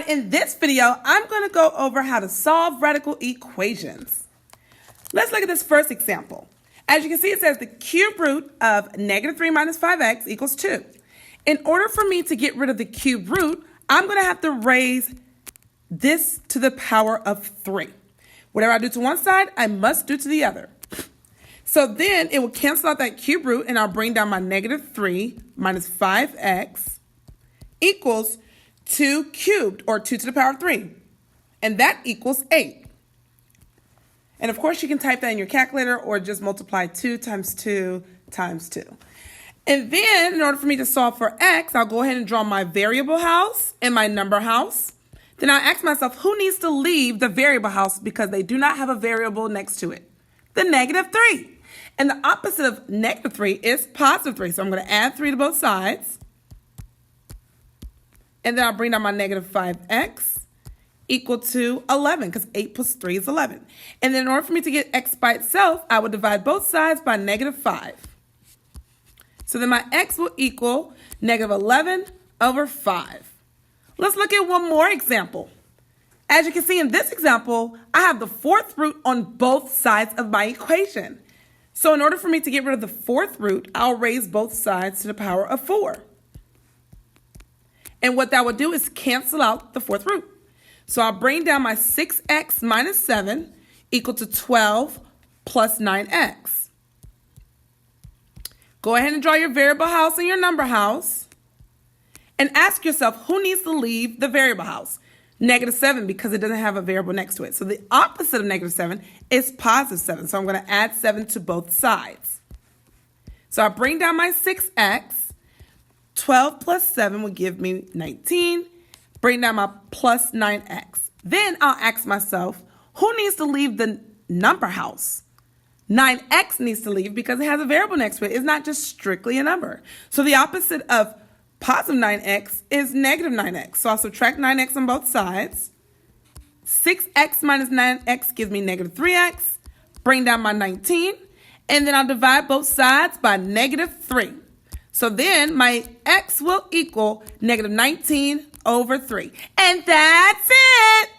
All right, in this video, I'm going to go over how to solve radical equations. Let's look at this first example. As you can see, it says the cube root of negative 3 minus 5x equals 2. In order for me to get rid of the cube root, I'm going to have to raise this to the power of 3. Whatever I do to one side, I must do to the other. So then it will cancel out that cube root, and I'll bring down my negative 3 minus 5x equals 2 cubed, or 2 to the power of 3. And that equals 8. And of course, you can type that in your calculator or just multiply 2 times 2 times 2. And then, in order for me to solve for x, I'll go ahead and draw my variable house and my number house. Then I ask myself, who needs to leave the variable house because they do not have a variable next to it? The negative 3. And the opposite of negative 3 is positive 3. So I'm going to add 3 to both sides. And then I'll bring down my negative 5x equal to 11, because 8 plus 3 is 11. And then in order for me to get x by itself, I would divide both sides by negative 5. So then my x will equal negative 11 over 5. Let's look at one more example. As you can see in this example, I have the fourth root on both sides of my equation. So in order for me to get rid of the fourth root, I'll raise both sides to the power of 4. And what that would do is cancel out the fourth root. So I'll bring down my 6x minus 7 equal to 12 plus 9x. Go ahead and draw your variable house and your number house. And ask yourself, who needs to leave the variable house? Negative 7, because it doesn't have a variable next to it. So the opposite of negative 7 is positive 7. So I'm going to add 7 to both sides. So I bring down my 6x. 12 plus 7 will give me 19. Bring down my plus 9x. Then I'll ask myself, who needs to leave the number house? 9x needs to leave because it has a variable next to it. It's not just strictly a number. So the opposite of positive 9x is negative 9x. So I'll subtract 9x on both sides. 6x minus 9x gives me negative 3x. Bring down my 19. And then I'll divide both sides by negative 3. So then my x will equal negative 19 over 3. And that's it.